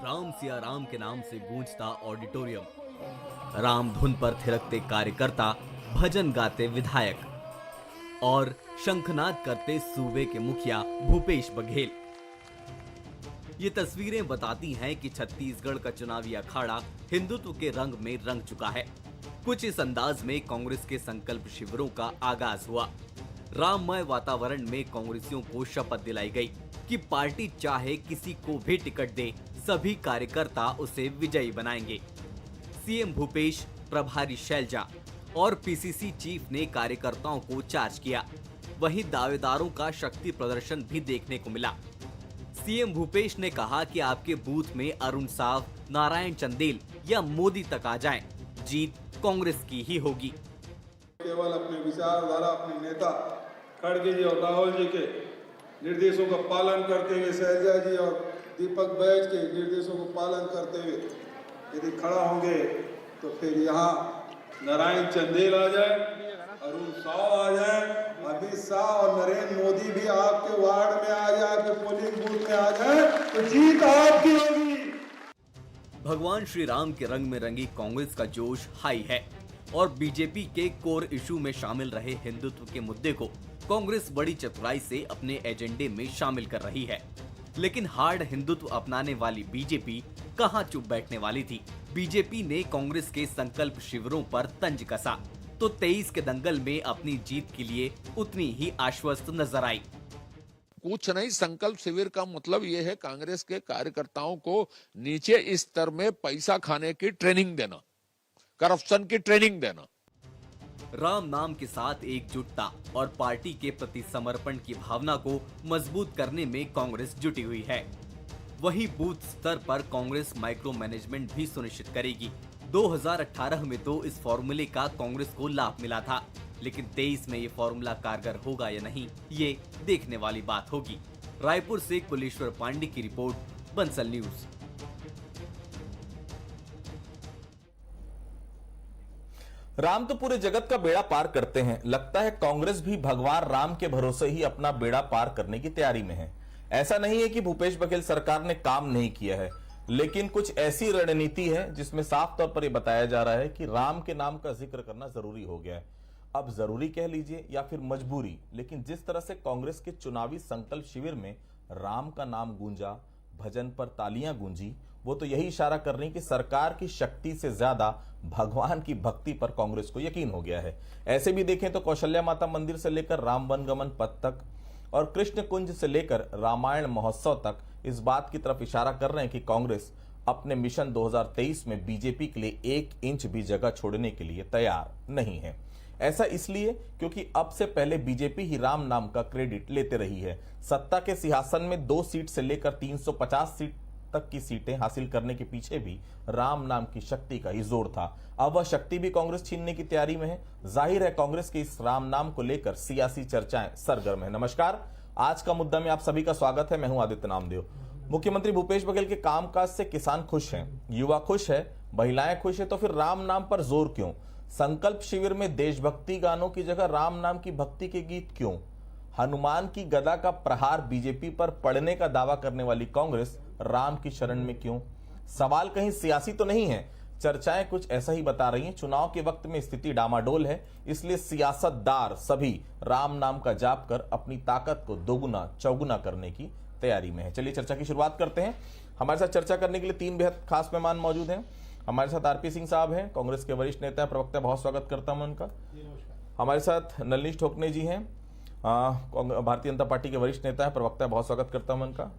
राम सिया राम के नाम से गूंजता ऑडिटोरियम, राम धुन पर थिरकते कार्यकर्ता, भजन गाते विधायक और शंखनाद करते सूबे के मुखिया भूपेश बघेल। ये तस्वीरें बताती हैं कि छत्तीसगढ़ का चुनावी अखाड़ा हिंदुत्व के रंग में रंग चुका है। कुछ इस अंदाज में कांग्रेस के संकल्प शिविरों का आगाज हुआ। राममय वातावरण में कांग्रेसियों को शपथ दिलाई गई कि पार्टी चाहे किसी को भी टिकट दे, सभी कार्यकर्ता उसे विजयी बनाएंगे। सीएम भूपेश, प्रभारी शैलजा और पीसीसी चीफ ने कार्यकर्ताओं को चार्ज किया। वहीं दावेदारों का शक्ति प्रदर्शन भी देखने को मिला। सीएम भूपेश ने कहा कि आपके बूथ में अरुण साव, नारायण चंदेल या मोदी तक आ जाएं, जीत कांग्रेस की ही होगी। केवल अपने विचारधारा, अपने नेता खड़गे जी और राहुल जी के निर्देशों का पालन करते हुए, शैलजा जी और दीपक बैज के निर्देशों को पालन करते हुए यदि खड़ा होंगे तो फिर यहाँ नारायण चंदेल आ जाए, अरुण साव आ जाए, अमित शाह और नरेंद्र मोदी भी आपके वार्ड में आ जाए, आपके पोलिंग बूथ में आ जाए तो जीत आपकी होगी। भगवान श्री राम के रंग में रंगी कांग्रेस का जोश हाई है और बीजेपी के कोर इशू में शामिल रहे हिंदुत्व के मुद्दे को कांग्रेस बड़ी चतुराई से अपने एजेंडे में शामिल कर रही है। लेकिन हार्ड हिंदुत्व अपनाने वाली बीजेपी कहां चुप बैठने वाली थी। बीजेपी ने कांग्रेस के संकल्प शिविरों पर तंज कसा तो 23 के दंगल में अपनी जीत के लिए उतनी ही आश्वस्त नजर आई। कुछ नहीं, संकल्प शिविर का मतलब यह है कांग्रेस के कार्यकर्ताओं को नीचे स्तर में पैसा खाने की ट्रेनिंग देना, करप्शन की ट्रेनिंग देना। राम नाम के साथ एकजुटता और पार्टी के प्रति समर्पण की भावना को मजबूत करने में कांग्रेस जुटी हुई है। वहीं बूथ स्तर पर कांग्रेस माइक्रो मैनेजमेंट भी सुनिश्चित करेगी। 2018 में तो इस फॉर्मूले का कांग्रेस को लाभ मिला था, लेकिन 23 में ये फॉर्मूला कारगर होगा या नहीं, ये देखने वाली बात होगी। रायपुर से कुलेश्वर पांडे की रिपोर्ट, बंसल न्यूज। राम तो पूरे जगत का बेड़ा पार करते हैं। लगता है कांग्रेस भी भगवान राम के भरोसे ही अपना बेड़ा पार करने की तैयारी में है। ऐसा नहीं है कि भूपेश बघेल सरकार ने काम नहीं किया है, लेकिन कुछ ऐसी रणनीति है जिसमें साफ तौर पर यह बताया जा रहा है कि राम के नाम का जिक्र करना जरूरी हो गया है। अब जरूरी कह लीजिए या फिर मजबूरी, लेकिन जिस तरह से कांग्रेस के चुनावी संकल्प शिविर में राम का नाम गूंजा, भजन पर तालियां गूंजी, वो तो यही इशारा कर रही कि सरकार की शक्ति से ज्यादा भगवान की भक्ति पर कांग्रेस को यकीन हो गया है। ऐसे भी देखें तो कौशल्या माता मंदिर से लेकर राम वनगमन पथ तक और कृष्ण कुंज से लेकर रामायण महोत्सव तक इस बात की तरफ इशारा कर रहे हैं कि कांग्रेस अपने मिशन 2023 में बीजेपी के लिए 1 इंच भी जगह छोड़ने के लिए तैयार नहीं है। ऐसा इसलिए क्योंकि अब से पहले बीजेपी ही राम नाम का क्रेडिट लेते रही है। सत्ता के सिंहासन में 2 सीट से लेकर 350 सीट तक की सीटें हासिल करने के पीछे भी राम नाम की शक्ति का ही जोर था। अब वह शक्ति भी कांग्रेस छीनने की तैयारी में है। जाहिर है कांग्रेस के इस राम नाम को लेकर सियासी चर्चाएं सरगर्म है। नमस्कार, आज का मुद्दा में आप सभी का स्वागत है। मैं हूं आदित्य नामदेव। मुख्यमंत्री भूपेश बघेल के कामकाज से किसान खुश हैं, युवा खुश है, महिलाएं खुश है, तो फिर राम नाम पर जोर क्यों? संकल्प शिविर में देशभक्ति गानों की जगह राम नाम की भक्ति के गीत क्यों? हनुमान की गदा का प्रहार बीजेपी पर पड़ने का दावा करने वाली कांग्रेस राम की शरण में क्यों? सवाल कहीं सियासी तो नहीं है, चर्चाएं कुछ ऐसा ही बता रही हैं। चुनाव के वक्त में स्थिति डामाडोल है, इसलिए सियासतदार सभी राम नाम का जाप कर अपनी ताकत को दोगुना चौगुना करने की तैयारी में है। चलिए चर्चा की शुरुआत करते हैं। हमारे साथ चर्चा करने के लिए 3 बेहद खास मेहमान मौजूद हैं। हमारे साथ आरपी सिंह साहब हैं, कांग्रेस के वरिष्ठ नेता प्रवक्ता, बहुत स्वागत करता हूं उनका। हमारे साथ नलिनी ठोकने जी हैं, भारतीय जनता पार्टी के वरिष्ठ नेता है, प्रवक्ता, बहुत स्वागत करता हूं उनका।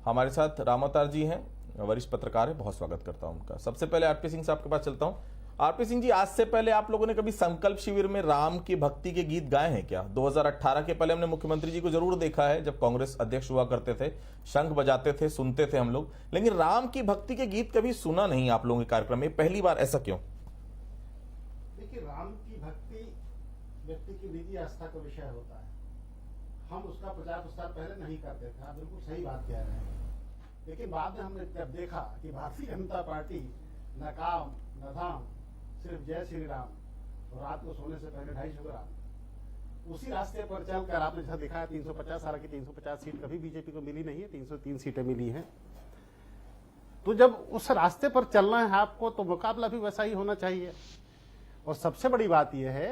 हमारे साथ राम अवतार जी हैं, वरिष्ठ पत्रकार है, बहुत स्वागत करता हूं उनका। सबसे पहले आरपी सिंह साहब के पास चलता हूं। आरपी सिंह जी, आज से पहले आप लोगों ने कभी संकल्प शिविर में राम की भक्ति के गीत गाए हैं क्या? 2018 के पहले हमने मुख्यमंत्री जी को जरूर देखा है, जब कांग्रेस अध्यक्ष हुआ करते थे, शंख बजाते थे, सुनते थे हम लोग, लेकिन राम की भक्ति के गीत कभी सुना नहीं आप लोगों के कार्यक्रम में। पहली बार, ऐसा क्यों? देखिए, राम की भक्ति व्यक्ति की निजी आस्था का विषय होता है। हम उसका प्रचार प्रसार पहले नहीं करते थे, आप बिल्कुल सही बात कह रहे हैं। लेकिन बाद में हमने जब देखा कि भारतीय जनता पार्टी न काम न धाम, सिर्फ जय श्री राम, और रात को सोने से पहले 250 ग्राम, उसी रास्ते पर चलकर आपने जैसा देखा है 350, हालांकि 350 सीट कभी बीजेपी को मिली नहीं है, 303 सीटें मिली हैं। तो जब उस रास्ते पर चलना है आपको तो मुकाबला भी वैसा ही होना चाहिए। और सबसे बड़ी बात यह है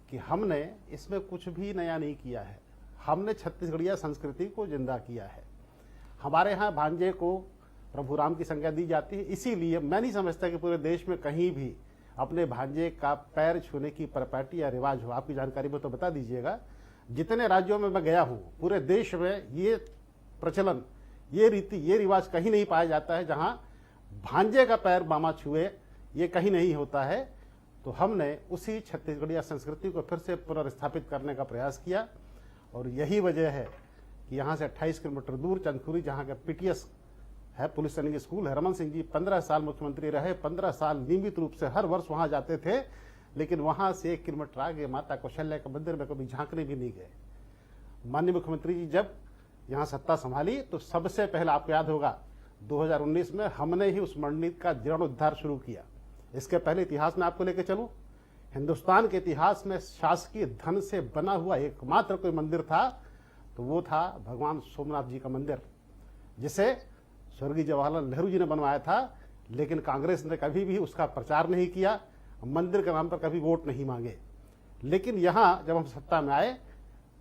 कि हमने इसमें कुछ भी नया नहीं किया है, हमने छत्तीसगढ़िया संस्कृति को जिंदा किया है। हमारे यहाँ भांजे को प्रभु राम की संज्ञा दी जाती है, इसीलिए मैं नहीं समझता कि पूरे देश में कहीं भी अपने भांजे का पैर छूने की परपैटी या रिवाज हो। आपकी जानकारी में तो बता दीजिएगा। जितने राज्यों में मैं गया हूं पूरे देश में ये प्रचलन, ये रीति, ये रिवाज कहीं नहीं पाया जाता है जहां भांजे का पैर मामा छुए, ये कहीं नहीं होता है। तो हमने उसी छत्तीसगढ़िया संस्कृति को फिर से पुनर्स्थापित करने का प्रयास किया और यही वजह है कि यहाँ से 28 किलोमीटर दूर चंदखुरी, जहाँ का पीटीएस है, पुलिस ट्रेनिंग स्कूल है, रमन सिंह जी 15 साल मुख्यमंत्री रहे, 15 साल नियमित रूप से हर वर्ष वहां जाते थे, लेकिन वहां से 1 किलोमीटर आगे माता कौशल्या के मंदिर में कभी झांकने भी नहीं गए। माननीय मुख्यमंत्री जी जब यहाँ सत्ता संभाली तो सबसे पहले आपको याद होगा 2019 में हमने ही उस मंदिर का जीर्णोद्धार शुरू किया। इसके पहले इतिहास में आपको लेके चलूं, हिंदुस्तान के इतिहास में शासकीय धन से बना हुआ एकमात्र कोई मंदिर था तो वो था भगवान सोमनाथ जी का मंदिर, जिसे स्वर्गीय जवाहरलाल नेहरू जी ने बनवाया था, लेकिन कांग्रेस ने कभी भी उसका प्रचार नहीं किया, मंदिर के नाम पर कभी वोट नहीं मांगे। लेकिन यहां जब हम सत्ता में आए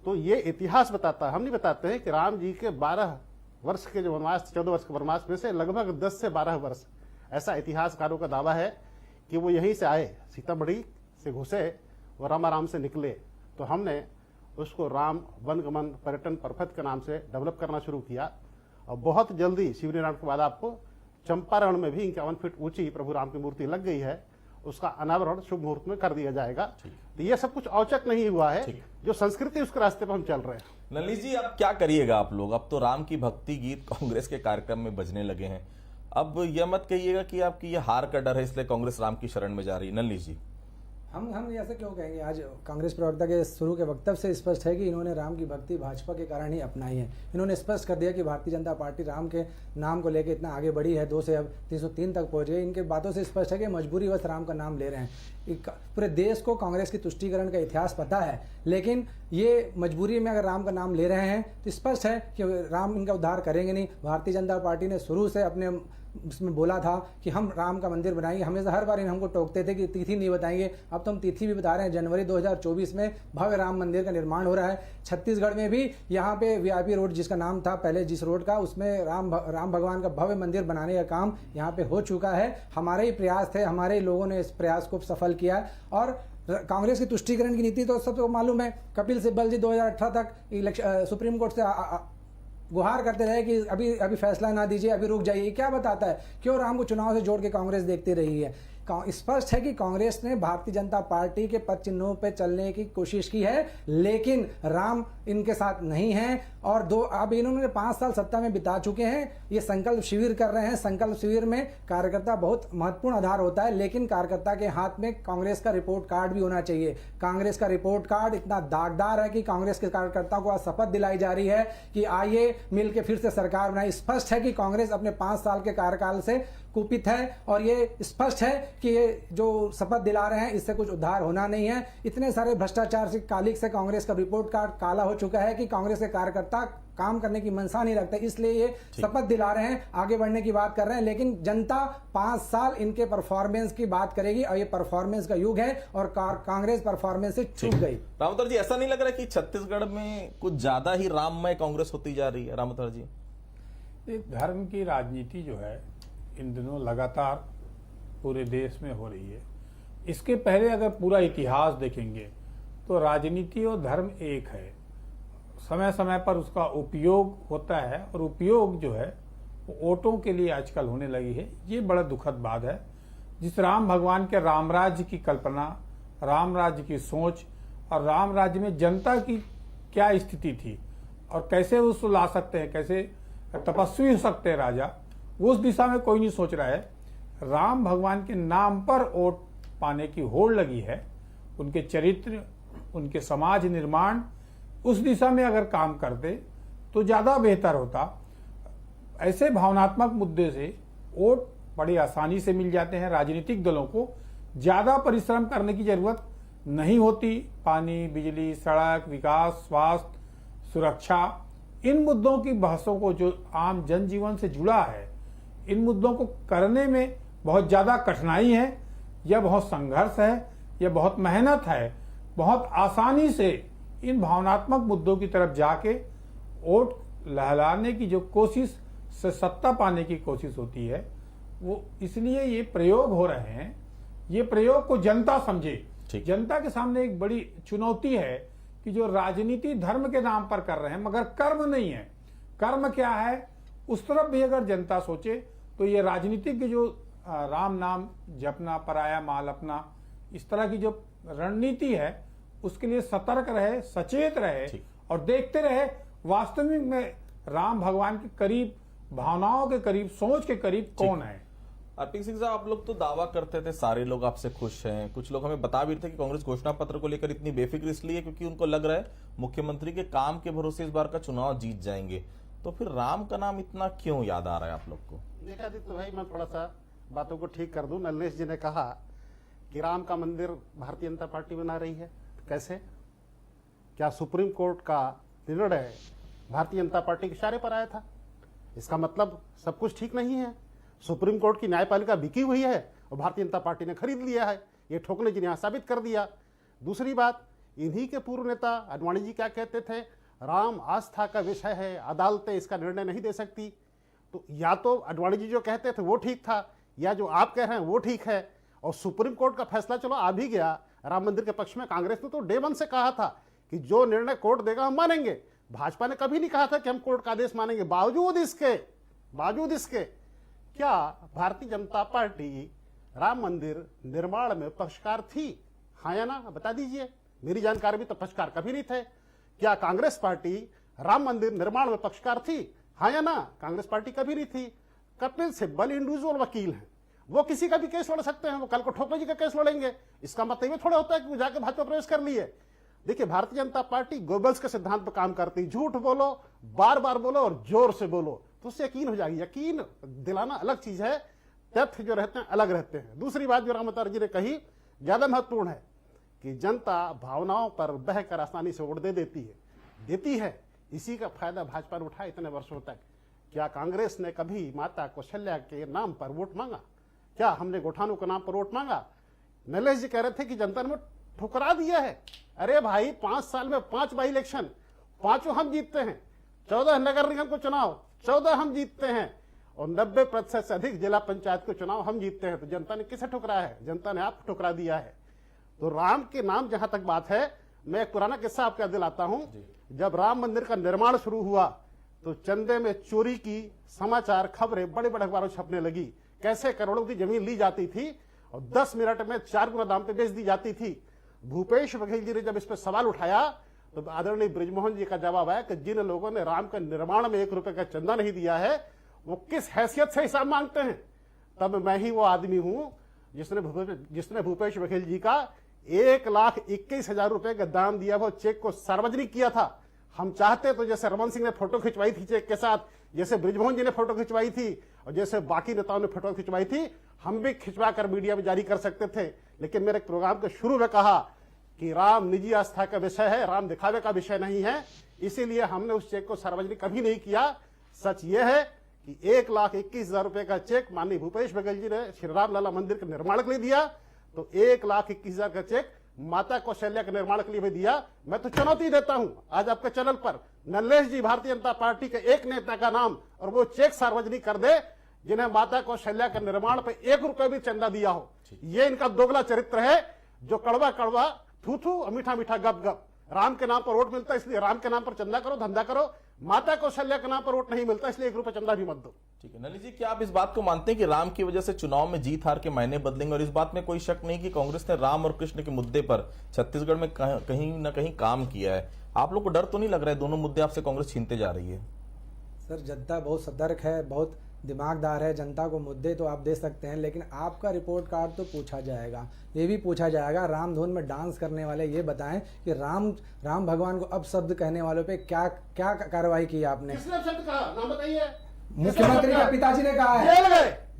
तो ये इतिहास बताता है, हम नहीं बताते हैं कि राम जी के 12 वर्ष के जो वनवास, 14 वर्ष के वनवास में से लगभग 10 से 12 वर्ष, ऐसा इतिहासकारों का दावा है कि वो यहीं से आए, सीतामढ़ी से घुसे और रामाराम से निकले। तो हमने उसको राम वनगमन पर्यटन पर्वत के नाम से डेवलप करना शुरू किया और बहुत जल्दी शिवनिर्माण के बाद आपको चंपारण में भी 51 फीट ऊंची प्रभु राम की मूर्ति लग गई है, उसका अनावरण शुभ मुहूर्त में कर दिया जाएगा। तो ये सब कुछ औचक नहीं हुआ है, जो संस्कृति उसके रास्ते पर हम चल रहे हैं। नलिनी जी, अब क्या करिएगा आप लोग? अब तो राम की भक्ति गीत कांग्रेस के कार्यक्रम में बजने लगे हैं। अब यह मत कहिएगा कि आपकी ये हार का डर है इसलिए कांग्रेस राम की शरण में जा रही है। नलिनी जी, हम ऐसा क्यों कहेंगे? आज कांग्रेस प्रवक्ता के शुरू के वक्तव्य से स्पष्ट है कि इन्होंने राम की भक्ति भाजपा के कारण ही अपनाई है। इन्होंने स्पष्ट कर दिया कि भारतीय जनता पार्टी राम के नाम को लेकर इतना आगे बढ़ी है, 2 से अब 303 तक पहुंच गई। इनके बातों से स्पष्ट है कि मजबूरीवश राम का नाम ले रहे हैं। पूरे देश को कांग्रेस की तुष्टीकरण का इतिहास पता है, लेकिन ये मजबूरी में अगर राम का नाम ले रहे हैं तो स्पष्ट है कि राम इनका उद्धार करेंगे नहीं। भारतीय जनता पार्टी ने शुरू से अपने उसमें बोला था कि हम राम का मंदिर बनाएंगे। हमेशा हर बार हमको टोकते थे कि तिथि नहीं बताएंगे, अब तो हम तिथि भी बता रहे हैं। जनवरी 2024 में भव्य राम मंदिर का निर्माण हो रहा है। छत्तीसगढ़ में भी यहाँ पे वीआईपी रोड, जिसका नाम था पहले जिस रोड का, उसमें राम भगवान का भव्य मंदिर बनाने का काम यहाँ पे हो चुका है। हमारे ही प्रयास थे, हमारे ही लोगों ने इस प्रयास को सफल किया। और कांग्रेस की तुष्टीकरण की नीति तो सबको मालूम है। कपिल सिब्बल जी 2018 तक सुप्रीम कोर्ट से गुहार करते रहे कि अभी फैसला ना दीजिए, अभी रुक जाइए। क्या बताता है? क्यों राम को चुनाव से जोड़ के कांग्रेस देखती रही है? स्पष्ट है कि कांग्रेस ने भारतीय जनता पार्टी के पद चिन्हों पे चलने की कोशिश की है, लेकिन राम इनके साथ नहीं है। और अब इन्होंने 5 साल सत्ता में बिता चुके हैं। ये संकल्प शिविर कर रहे हैं। संकल्प शिविर में कार्यकर्ता बहुत महत्वपूर्ण आधार होता है, लेकिन कार्यकर्ता के हाथ में कांग्रेस का रिपोर्ट कार्ड भी होना चाहिए। कांग्रेस का रिपोर्ट कार्ड इतना दागदार है कि कांग्रेस के कार्यकर्ताओं को आज शपथ दिलाई जा रही है कि आइए मिलकर फिर से सरकार बनाए। स्पष्ट है कि कांग्रेस अपने 5 साल के कार्यकाल से कुपित है और ये स्पष्ट है कि ये जो शपथ दिला रहे हैं इससे कुछ उद्धार होना नहीं है। इतने सारे भ्रष्टाचार से कालिक से कांग्रेस का रिपोर्ट कार्ड काला हो चुका है कि कांग्रेस के कार्यकर्ता काम करने की मंशा नहीं रखते, इसलिए ये शपथ दिला रहे हैं, आगे बढ़ने की बात कर रहे हैं। लेकिन जनता 5 साल इनके परफॉर्मेंस की बात करेगी और ये परफॉर्मेंस का युग है और कांग्रेस परफॉर्मेंस से चूक गई। रामोतर जी, ऐसा नहीं लग रहा कि छत्तीसगढ़ में कुछ ज्यादा ही राममय कांग्रेस होती जा रही है? रामोतर जी, धर्म की राजनीति जो है इन दिनों लगातार पूरे देश में हो रही है। इसके पहले अगर पूरा इतिहास देखेंगे तो राजनीति और धर्म एक है। समय समय पर उसका उपयोग होता है और उपयोग जो है वो वोटों के लिए आजकल होने लगी है। ये बड़ा दुखद बात है। जिस राम भगवान के राम राज्य की कल्पना, राम राज्य की सोच और राम राज्य में जनता की क्या स्थिति थी और कैसे उसको ला सकते हैं, कैसे तपस्वी हो सकते हैं राजा, उस दिशा में कोई नहीं सोच रहा है। राम भगवान के नाम पर वोट पाने की होड़ लगी है। उनके चरित्र, उनके समाज निर्माण, उस दिशा में अगर काम करते तो ज्यादा बेहतर होता। ऐसे भावनात्मक मुद्दे से वोट बड़ी आसानी से मिल जाते हैं। राजनीतिक दलों को ज्यादा परिश्रम करने की जरूरत नहीं होती। पानी, बिजली, सड़क, विकास, स्वास्थ्य, सुरक्षा, इन मुद्दों की बहसों को जो आम जनजीवन से जुड़ा है, इन मुद्दों को करने में बहुत ज्यादा कठिनाई है, या बहुत संघर्ष है, या बहुत मेहनत है, बहुत आसानी से इन भावनात्मक मुद्दों की तरफ जाके वोट लहलाने की जो कोशिश से सत्ता पाने की कोशिश होती है, वो इसलिए ये प्रयोग हो रहे हैं। ये प्रयोग को जनता समझे। जनता के सामने एक बड़ी चुनौती है कि जो राजनीति धर्म के नाम पर कर रहे हैं मगर कर्म नहीं है। कर्म क्या है उस तरफ भी अगर जनता सोचे तो ये राजनीतिक जो राम नाम जपना, पराया माल अपना, इस तरह की जो रणनीति है उसके लिए सतर्क रहे, सचेत रहे और देखते रहे वास्तविक में राम भगवान के करीब, भावनाओं के करीब, सोच के करीब कौन है। अर्पित सिंह साहब, आप लोग तो दावा करते थे सारे लोग आपसे खुश हैं, कुछ लोग हमें बता भी रहे थे कि कांग्रेस घोषणा पत्र को लेकर इतनी बेफिक्र इसलिए क्योंकि उनको लग रहा है मुख्यमंत्री के काम के भरोसे इस बार का चुनाव जीत जाएंगे। तो फिर राम का नाम इतना क्यों याद आ रहा है आप लोग को? देखा तो भाई, मैं थोड़ा सा बातों को ठीक कर दूं। नल्लेश जी ने कहा कि राम का मंदिर भारतीय जनता पार्टी बना रही है। कैसे? क्या सुप्रीम कोर्ट का निर्णय भारतीय जनता पार्टी के इशारे पर आया था? इसका मतलब सब कुछ ठीक नहीं है। सुप्रीम कोर्ट की न्यायपालिका बिकी हुई है और भारतीय जनता पार्टी ने खरीद लिया है। ये ठोकने जी ने यहां साबित कर दिया। दूसरी बात, इन्हीं के पूर्व नेता आडवाणी जी क्या कहते थे, राम आस्था का विषय है, अदालतें इसका निर्णय नहीं दे सकती। तो या तो आडवाणी जी जो कहते थे वो ठीक था, या जो आप कह रहे हैं वो ठीक है। और सुप्रीम कोर्ट का फैसला चलो आ भी गया राम मंदिर के पक्ष में। कांग्रेस ने तो डे वन से कहा था कि जो निर्णय कोर्ट देगा हम मानेंगे। भाजपा ने कभी नहीं कहा था कि हम कोर्ट का आदेश मानेंगे। बावजूद इसके क्या भारतीय जनता पार्टी राम मंदिर निर्माण में पक्षकार थी? हाँ या ना, बता दीजिए। मेरी जानकारी में तो पक्षकार कभी नहीं थे। क्या कांग्रेस पार्टी राम मंदिर निर्माण में पक्षकार थी? हाँ या ना, कांग्रेस पार्टी कभी नहीं थी। कपिल सिब्बल इंडिविजुअल वकील हैं, वो किसी का भी केस लड़ सकते हैं। वो कल को ठोकरे जी का केस लड़ेंगे, इसका मतलब ये थोड़ा होता है कि वो जाके भाजपा प्रवेश कर लिए। देखिए, भारतीय जनता पार्टी गोबल्स के सिद्धांत पर काम करती। झूठ बोलो, बार बार बोलो और जोर से बोलो तो उससे यकीन हो जाएगी। यकीन दिलाना अलग चीज है, तथ्य जो रहते हैं अलग रहते हैं। दूसरी बात जो रामवतार जी ने कही ज्यादा महत्वपूर्ण है कि जनता भावनाओं पर बहकर आसानी से वोट देती है। इसी का फायदा भाजपा ने उठाया इतने वर्षों तक। क्या कांग्रेस ने कभी माता कौशल्या के नाम पर वोट मांगा? क्या हमने गोठानों के नाम पर वोट मांगा? नलेश जी कह रहे थे कि जनता ने ठुकरा दिया है। अरे भाई, 5 साल में 5 बाई इलेक्शन, 5 हम जीतते हैं। 14 नगर निगम को चुनाव 14 हम जीतते हैं और 90% से अधिक जिला पंचायत को चुनाव हम जीतते हैं। तो जनता ने किसे ठुकराया है? जनता ने आपको ठुकरा दिया है। तो राम के नाम जहां तक बात है, मैं एक पुराना किस्सा आपको याद दिलाता हूं। जब राम मंदिर का निर्माण शुरू हुआ तो चंदे में चोरी की समाचार खबरें बड़े बड़े अखबारों छपने लगी। कैसे करोड़ों की जमीन ली जाती थी और 10 मिनट में 4 गुना दाम पे बेच दी जाती थी। भूपेश बघेल जी ने जब इस पर सवाल उठाया तो आदरणीय ब्रिजमोहन जी का जवाब आया कि जिन लोगों ने राम के निर्माण में 1 रुपए का चंदा नहीं दिया है वो किस हैसियत से हिसाब मांगते हैं। तब मैं ही वो आदमी हूं जिसने भूपेश बघेल जी का 1,21,000 रुपए का दान दिया, वो चेक को सार्वजनिक किया था। हम चाहते तो जैसे रमन सिंह ने फोटो खिंचवाई थी चेक के साथ, जैसे ब्रिजमोहन जी ने फोटो खिंचवाई थी और जैसे बाकी नेताओं ने फोटो खिंचवाई थी, हम भी खिंचवा कर मीडिया में जारी कर सकते थे। लेकिन मेरे प्रोग्राम के शुरू में कहा कि राम निजी आस्था का विषय है, राम दिखावे का विषय नहीं है, इसीलिए हमने उस चेक को सार्वजनिक कभी नहीं किया। सच यह है कि 1,21,000 रुपए का चेक माननीय भूपेश बघेल जी ने श्री राम लला मंदिर के निर्माण के लिए दिया, तो 1,21,000 का चेक माता कौशल्या के निर्माण के लिए भी दिया। मैं तो चुनौती देता हूं आज आपके चैनल पर, नल्लेश जी भारतीय जनता पार्टी के एक नेता का नाम और वो चेक सार्वजनिक कर दे जिन्हें माता कौशल्या के निर्माण पर 1 रुपए भी चंदा दिया हो। ये इनका दोगला चरित्र है, जो कड़वा कड़वा थू थू और मीठा मीठा गप गप। राम के नाम पर वोट मिलता है इसलिए राम के नाम पर चंदा करो, धंधा करो। माता कौशल्या के नाम पर वोट नहीं मिलता इसलिए 1 रुपए चंदा भी मत दो। ठीक है नलिनी जी, क्या आप इस बात को मानते हैं कि राम की वजह से चुनाव में जीत हार के मायने बदलेंगे? और इस बात में कोई शक नहीं कि कांग्रेस ने राम और कृष्ण के मुद्दे पर छत्तीसगढ़ में कहीं ना कहीं काम किया है। आप लोग को डर तो नहीं लग रहा है दोनों मुद्दे आपसे कांग्रेस छीनते जा रही है? सर, जनता बहुत सतर्क है, बहुत दिमागदार है। जनता को मुद्दे तो आप दे सकते हैं, लेकिन आपका रिपोर्ट कार्ड तो पूछा जाएगा। ये भी पूछा जाएगा, राम धुन में डांस करने वाले ये बताएं कि राम भगवान को अपशब्द कहने वालों पे क्या क्या कार्रवाई की आपने? किसने शब्द कहा? नाम बताइए। मुख्यमंत्री के पिताजी ने कहा है।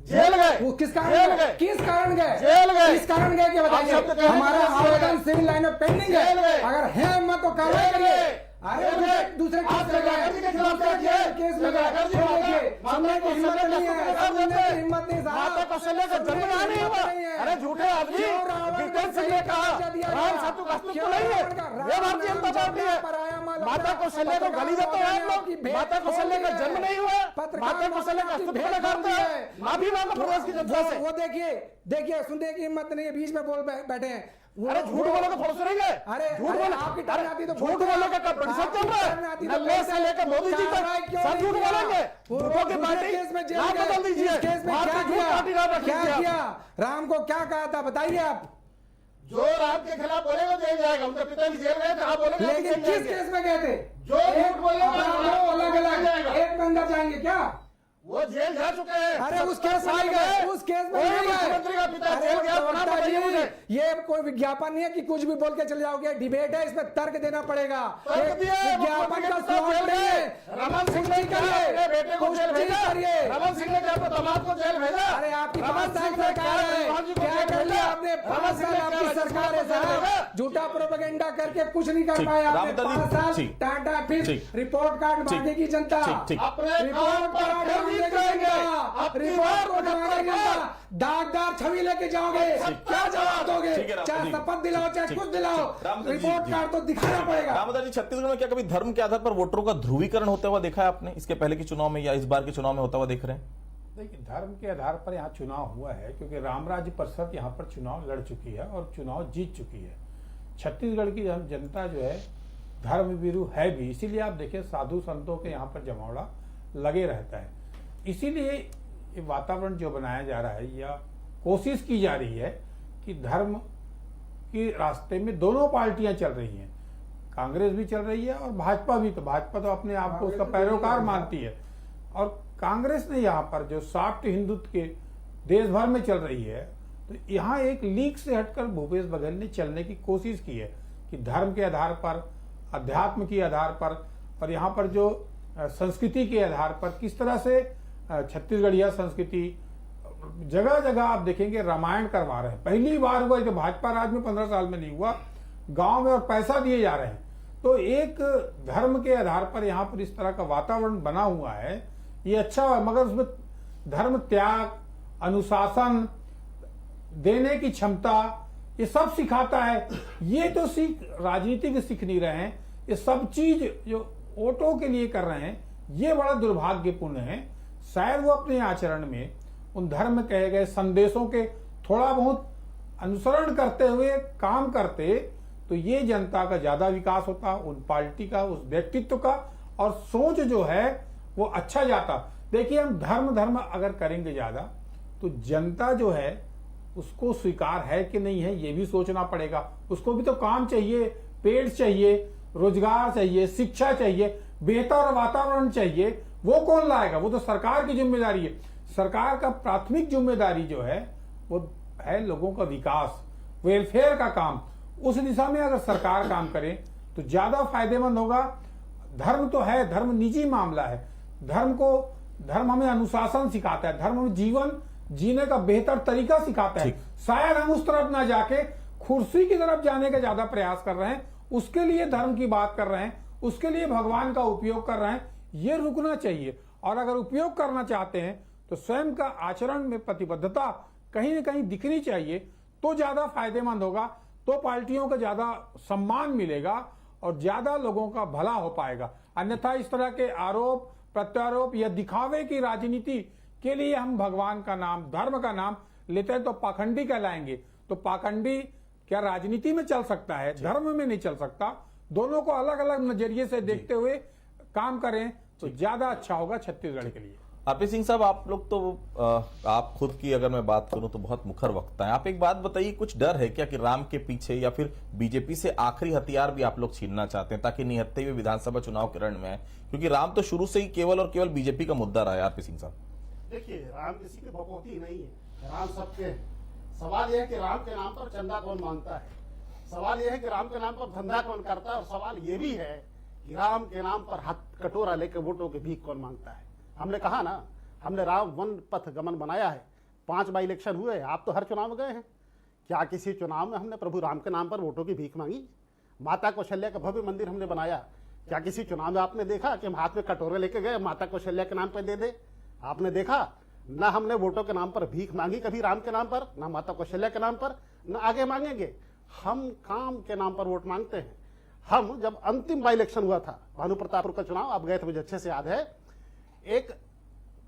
जेल गए। वो किस कारण गए? किस कारण कि बताइए। हमारा आवेदन सिविल लाइन में पेंडिंग है। अगर है मत तो कार्रवाई करिए। अरे दूसरे केस में गए, केस में गए, सुनने की हिम्मत नहीं है, सुनने की हिम्मत नहीं साहब। माता कौशल्या का जन्म कहाँ नहीं हुआ? अरे झूठे आदमी, डिटेल्स से ये कहा राम सेतु का अस्तित्व नहीं है, ये भारतीय जनता पार्टी है। माता कौशल्या को गाली देते हैं आप लोग, माता कौशल्या का जन्म नहीं हुआ, माता कौशल्या का अस्तित्व नहीं करते हैं, माफी मांगो प्रदेश की जनता से। वो देखिए सुनने की हिम्मत नहीं है, बीच में बोल बैठे हैं। अरे झूठ बोलो तो फोड़ सुनेंगे, अरे झूठ बोलो आपकी टर्न आती तो झूठ बोलने का कंपटीशन चल रहा है, नल्ले से लेकर मोदी जी तक सब झूठ बोलेंगे। झूठों की पार्टी नाम बदल दीजिए, भारतीय झूठ पार्टी नाम रख क्या दीजिए। किया? राम को क्या कहा था बताइए आप? जो राम के खिलाफ बोलेगा जेल जाएगा, उनके पिता भी जेल गए थे, आप बोलेंगे लेकिन किस केस में गए थे? जो झूठ बोलेगा अलग अलग एक में अंदर जाएंगे क्या? वो जेल जा चुके हैं। अरे उस केस में नहीं गए, उस केस में नहीं गए। मुख्यमंत्री का पिता अरे जेल गया, प्रवक्ता नाम बताइए जी, मुझे। ये कोई विज्ञापन नहीं है कि कुछ भी बोल के चले जाओगे। डिबेट है, इसमें तर्क देना पड़ेगा। विज्ञापन का स्लॉट नहीं है। रमन सिंह ने क्या अपने बेटे को जेल भेजा? रमन सिंह ने क्या अपने दामाद को जेल भेजा? अरे आपकी 5 साल सरकार है, क्या कर लिया आपने? 5 साल आपकी सरकार है साहब, झूठा प्रोपेगेंडा करके कुछ नहीं कर पाया आपने। 5 साल टाटा फिर रिपोर्ट कार्ड मांगेगी जनता, रिपोर्ट कार्ड मांगेगी जनता, रिपोर्ट को मांगेगी जनता। दागदार छवि लेके जाओगे, क्या जवाब दोगे? चाहे शपथ दिलाओ चाहे कुछ दिलाओ, रिपोर्ट कार्ड तो दिखाना पड़ेगा। रामदास जी, छत्तीसगढ़ में क्या कभी धर्म के आधार पर वोटरों का ध्रुवीकरण होता हुआ देखा है आपने? इसके पहले के चुनाव में या इस बार के चुनाव में होता हुआ देख रहे हैं? देखिए, धर्म के आधार पर यहाँ चुनाव हुआ है क्योंकि राम राज्य परिषद यहाँ पर चुनाव लड़ चुकी है और चुनाव जीत चुकी है। छत्तीसगढ़ की जनता जो है धर्म भीरू है भी, इसीलिए आप देखिए साधु संतों के यहाँ पर जमावड़ा लगे रहता है। इसीलिए ये वातावरण जो बनाया जा रहा है या कोशिश की जा रही है कि धर्म के रास्ते में दोनों पार्टियां चल रही हैं, कांग्रेस भी चल रही है और भाजपा भी। तो भाजपा तो अपने आप को उसका पैरोकार मानती है और कांग्रेस ने यहाँ पर जो सॉफ्ट हिंदुत्व के देश भर में चल रही है, तो यहाँ एक लीक से हटकर भूपेश बघेल ने चलने की कोशिश की है कि धर्म के आधार पर, अध्यात्म के आधार पर और यहाँ पर जो संस्कृति के आधार पर किस तरह से छत्तीसगढ़िया संस्कृति जगह जगह आप देखेंगे रामायण करवा रहे हैं। पहली बार हुआ जो भाजपा राज में 15 साल में नहीं हुआ, गांव में, और पैसा दिए जा रहे हैं। तो एक धर्म के आधार पर यहाँ पर इस तरह का वातावरण बना हुआ है, ये अच्छा है, मगर उसमें धर्म त्याग, अनुशासन, देने की क्षमता, ये सब सिखाता है। ये तो राजनीति के सीख नहीं रहे हैं, ये सब चीज जो वोटों के लिए कर रहे हैं, ये बड़ा दुर्भाग्यपूर्ण है। शायद वो अपने आचरण में उन धर्म में कहे गए संदेशों के थोड़ा बहुत अनुसरण करते हुए काम करते तो ये जनता का ज्यादा विकास होता, उन पार्टी का, उस व्यक्तित्व का, और सोच जो है वो अच्छा जाता। देखिए, हम धर्म अगर करेंगे ज्यादा तो जनता जो है उसको स्वीकार है कि नहीं है ये भी सोचना पड़ेगा। उसको भी तो काम चाहिए, पेड़ चाहिए, रोजगार चाहिए, शिक्षा चाहिए, बेहतर वातावरण चाहिए। वो कौन लाएगा? वो तो सरकार की जिम्मेदारी है। सरकार का प्राथमिक जिम्मेदारी जो है वो है लोगों का विकास, वेलफेयर का काम। उस दिशा में अगर सरकार काम करे तो ज्यादा फायदेमंद होगा। धर्म तो है, धर्म निजी मामला है। धर्म हमें अनुशासन सिखाता है, धर्म हमें जीवन जीने का बेहतर तरीका सिखाता है। शायद हम उस तरफ ना जाके कुर्सी की तरफ जाने का ज्यादा प्रयास कर रहे हैं, उसके लिए धर्म की बात कर रहे हैं, उसके लिए भगवान का उपयोग कर रहे हैं। ये रुकना चाहिए, और अगर उपयोग करना चाहते हैं तो स्वयं का आचरण में प्रतिबद्धता कहीं न कहीं दिखनी चाहिए, तो ज्यादा फायदेमंद होगा, तो पार्टियों का ज्यादा सम्मान मिलेगा और ज्यादा लोगों का भला हो पाएगा। अन्यथा इस तरह के आरोप प्रत्यारोप या दिखावे की राजनीति के लिए हम भगवान का नाम, धर्म का नाम लेते हैं तो पाखंडी कहलाएंगे। तो पाखंडी क्या राजनीति में चल सकता है, धर्म में नहीं चल सकता। दोनों को अलग अलग नजरिए से देखते हुए काम करें तो ज्यादा अच्छा होगा छत्तीसगढ़ के लिए। आरपी सिंह साहब, आप लोग तो आप खुद की अगर मैं बात करूं तो बहुत मुखर वक्ता है। आप एक बात बताइए, कुछ डर है क्या कि राम के पीछे या फिर बीजेपी से आखिरी हथियार भी आप लोग छीनना चाहते हैं ताकि निहत्ते हुए विधानसभा चुनाव के रण में है? क्योंकि राम तो शुरू से ही केवल और केवल बीजेपी का मुद्दा रहा है। आरपी सिंह साहब, देखिए, राम किसी के बपोती नहीं है, राम सबके है। सवाल यह है कि राम के नाम पर चंदा कौन मांगता है, सवाल यह है कि राम के नाम पर धंधा कौन करता है, और सवाल यह भी है कि राम के नाम पर हाथ कटोरा लेकर वोटों के भीख कौन मांगता है। हमने कहा ना, हमने राम वन पथ गमन बनाया है। 5 बाई इलेक्शन हुए, आप तो हर चुनाव में गए हैं। क्या किसी चुनाव में हमने प्रभु राम के नाम पर वोटों की भीख मांगी? माता कौशल्या का भव्य मंदिर हमने बनाया, क्या किसी चुनाव में आपने देखा कि हम हाथ में कटोरे लेके गए माता कौशल्या के नाम पर दे दे? आपने देखा? ना हमने वोटों के नाम पर भीख मांगी कभी राम के नाम पर, ना माता कौशल्या के नाम पर, ना आगे मांगेंगे। हम काम के नाम पर वोट मांगते हैं। हम जब अंतिम बाई इलेक्शन हुआ था भानु प्रतापपुर का चुनाव, आप गए थे, मुझे अच्छे से याद है, एक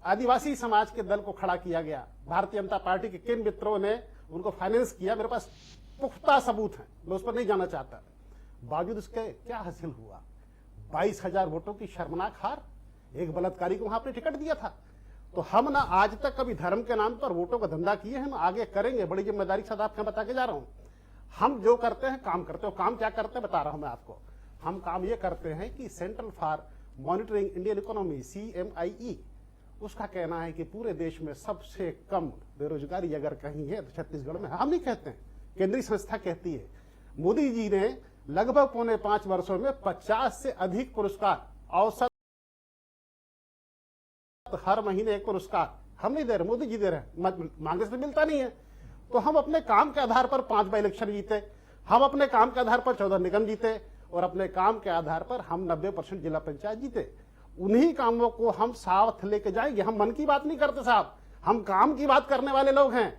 आदिवासी समाज के दल को खड़ा किया गया। भारतीय जनता पार्टी के किन मित्रों ने उनको फाइनेंस किया, मेरे पास पुख्ता सबूत हैं, मैं उस पर नहीं जाना चाहता। बावजूद उसके क्या हासिल हुआ? 22,000 वोटों की शर्मनाक हार। एक बलात्कारी को वहां आपने टिकट दिया था। तो हम ना आज तक कभी धर्म के नाम पर वोटों का धंधा किए हैं, ना आगे करेंगे। बड़ी जिम्मेदारी के साथ आपको बता के जा रहा हूं। हम जो करते हैं काम करते हो। काम क्या करते हैं बता रहा हूं मैं आपको। हम काम ये करते हैं कि central for monitoring Indian economy CMIE, उसका कहना है कि पूरे देश में सबसे कम बेरोजगारी अगर कहीं है तो छत्तीसगढ़ में। हम नहीं कहते हैं, केंद्रीय संस्था कहती है। मोदी जी ने लगभग 4.5 वर्षों में 50 से अधिक पुरस्कार, औसत हर महीने एक पुरस्कार हम नहीं दे रहे, मोदी जी दे रहे हैं। मांगे से मिलता नहीं है। तो हम अपने काम के आधार पर 5 बाई इलेक्शन जीते, हम अपने काम के आधार पर 14 निगम जीते, और अपने काम के आधार पर हम 90% जिला पंचायत जीते। उन्हीं कामों को हम साथ लेके जाएंगे। हम मन की बात नहीं करते साहब, हम काम की बात करने वाले लोग हैं।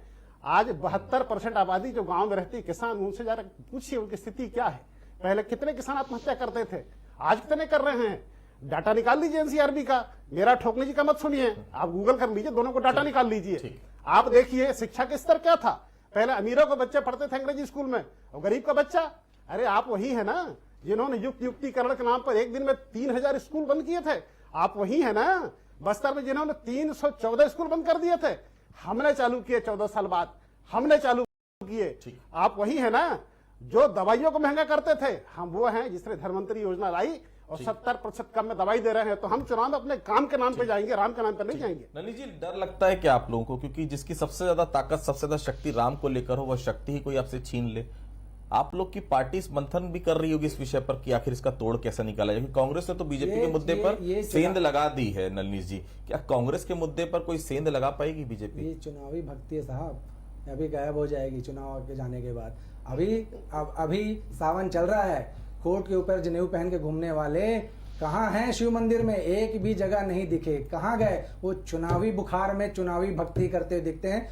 आज 72% आबादी जो गांव में रहती है किसान, उनसे जरा पूछिए उनकी स्थिति क्या है। पहले कितने किसान आत्महत्या करते थे, आज कितने कर रहे हैं? डाटा निकाल लीजिए NCRB का। मेरा ठोकने जी का मत सुनिए, आप गूगल कर लीजिए, दोनों को डाटा निकाल लीजिए। आप देखिए शिक्षा का स्तर क्या था। पहले अमीरों के बच्चे पढ़ते थे अंग्रेजी स्कूल में, और गरीब का बच्चा, अरे आप वही है ना जिन्होंने युक्तिकरण के नाम पर एक दिन में 3,000 स्कूल बंद किए थे। आप वही है ना बस्तर में जिन्होंने 314 स्कूल बंद कर दिए थे। हमने चालू किए 14 साल बाद, हमने चालू किए। आप वही है ना जो दवाइयों को महंगा करते थे। हम वो हैं जिसने धनवंतरी योजना लाई और 70% कम में दवाई दे रहे हैं। तो हम चुनाव में अपने काम के नाम पे जाएंगे, राम के नाम पे नहीं जाएंगे। नलिनी जी, डर लगता है क्या आप लोगों को? क्योंकि जिसकी सबसे ज्यादा ताकत, सबसे ज्यादा शक्ति राम को लेकर हो, वह शक्ति ही कोई आपसे छीन ले। आप लोग की पार्टी इस मंथन भी कर रही होगी इस विषय पर कि आखिर इसका तोड़ कैसे निकाला जाए। कांग्रेस ने तो बीजेपी के मुद्दे पर सेंध लगा दी है। नलिनी जी, क्या कांग्रेस के मुद्दे पर कोई सेंध लगा पाएगी बीजेपी? ये चुनावी भक्ति है साहब, अभी गायब हो जाएगी चुनाव के जाने के बाद। अभी सावन चल रहा है, कोर्ट के ऊपर जनेऊ पहन के घूमने वाले कहाँ हैं? शिव मंदिर में एक भी जगह नहीं दिखे, कहाँ गए? वो चुनावी बुखार में चुनावी भक्ति करते दिखते हैं।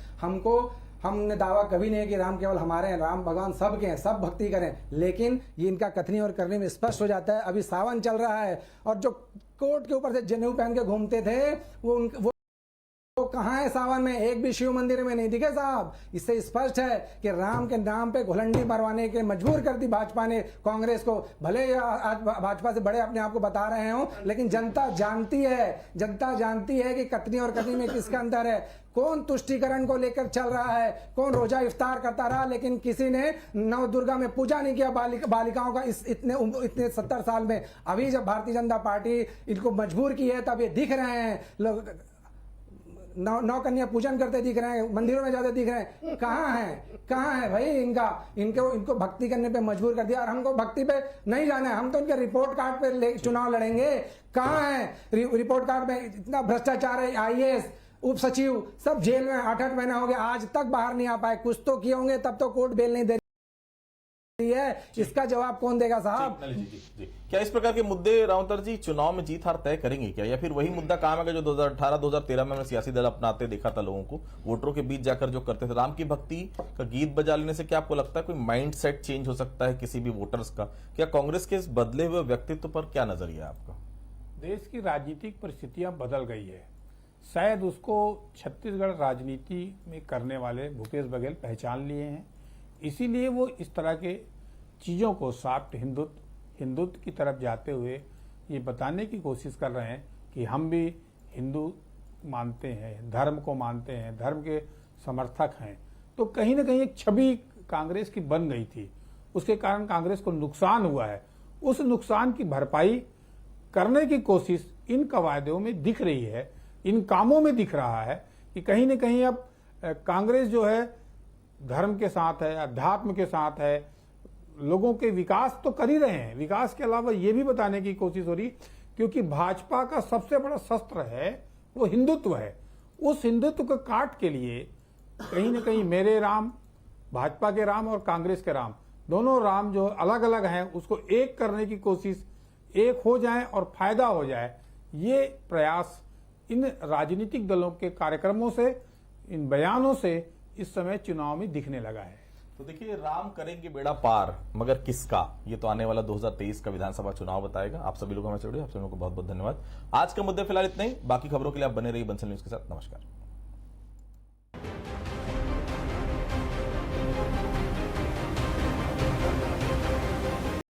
हमने दावा कभी नहीं कि राम केवल हमारे हैं, राम भगवान सबके हैं, सब भक्ति करें, लेकिन ये इनका कथनी और करने में स्पष्ट हो जाता है। अभी सावन चल रहा है और जो कोर्ट के ऊपर से जनेऊ पहन के घूमते थे वो कहाँ है? सावन में एक भी शिव मंदिर में नहीं दिखे साहब। इससे स्पष्ट है कि राम के नाम पे घुलंडी मरवाने के मजबूर कर दी भाजपा ने कांग्रेस को। भले आज भाजपा से बड़े अपने आप को बता रहे हो, लेकिन जनता जानती है कि कथनी और कथनी में किसका अंतर है। कौन तुष्टीकरण को लेकर चल रहा है, कौन रोजा इफ्तार करता रहा, लेकिन किसी ने नव दुर्गा में पूजा नहीं किया बालिकाओं का इतने 70 साल में। अभी जब भारतीय जनता पार्टी इनको मजबूर की है तब ये दिख रहे हैं लोग, नौ कन्या पूजन करते दिख रहे हैं, मंदिरों में जाते दिख रहे हैं। कहाँ है भाई? इनको भक्ति करने पे मजबूर कर दिया। और हमको भक्ति पे नहीं जाना है, हम तो इनके रिपोर्ट कार्ड पे चुनाव लड़ेंगे। कहाँ है रिपोर्ट कार्ड में? इतना भ्रष्टाचार है। IAS उप सचिव सब जेल में 8-8 महीना हो गया, आज तक बाहर नहीं आ पाए। कुछ तो किए होंगे, तब तो कोर्ट बेल नहीं दे है। इसका जवाब कौन देगा साहब? जी। क्या इस प्रकार के मुद्दे रावतर जी चुनाव में जीत हार तय करेंगे क्या, या फिर वही मुद्दा काम है जो 2018-2013 में सियासी दल अपनाते देखा था लोगों को, वोटरों के बीच जाकर जो करते थे? राम की भक्ति का गीत बजा लेने से क्या आपको लगता है कोई माइंड सेट चेंज हो सकता है किसी भी वोटर्स का? क्या कांग्रेस के इस बदले हुए व्यक्तित्व पर क्या नजरिया है आपका? देश की राजनीतिक परिस्थितियां बदल गई है। शायद उसको छत्तीसगढ़ राजनीति में करने वाले भूपेश बघेल पहचान लिए हैं, इसीलिए वो इस तरह के चीज़ों को सॉफ्ट हिंदुत्व की तरफ जाते हुए ये बताने की कोशिश कर रहे हैं कि हम भी हिंदू मानते हैं, धर्म को मानते हैं, धर्म के समर्थक हैं। तो कहीं ना कहीं एक छवि कांग्रेस की बन गई थी, उसके कारण कांग्रेस को नुकसान हुआ है। उस नुकसान की भरपाई करने की कोशिश इन कवायदों में दिख रही है, इन कामों में दिख रहा है कि कहीं ना कहीं अब कांग्रेस जो है धर्म के साथ है, अध्यात्म के साथ है, लोगों के विकास तो कर ही रहे हैं, विकास के अलावा ये भी बताने की कोशिश हो रही, क्योंकि भाजपा का सबसे बड़ा शस्त्र है वो हिंदुत्व है। उस हिंदुत्व को काट के लिए कहीं ना कहीं मेरे राम, भाजपा के राम और कांग्रेस के राम, दोनों राम जो अलग अलग हैं उसको एक करने की कोशिश एक हो जाएं और फायदा हो जाए, ये प्रयास इन राजनीतिक दलों के कार्यक्रमों से, इन बयानों से इस समय चुनाव में दिखने लगा है। तो देखिए, राम करेंगे बेड़ा पार, मगर किसका, ये तो आने वाला 2023 का विधानसभा चुनाव बताएगा। आप सभी लोगों में जुड़े, आप सभी लोगों को बहुत बहुत धन्यवाद। आज के मुद्दे फिलहाल इतना ही, बाकी खबरों के लिए आप बने रहिए बंसल न्यूज के साथ। नमस्कार।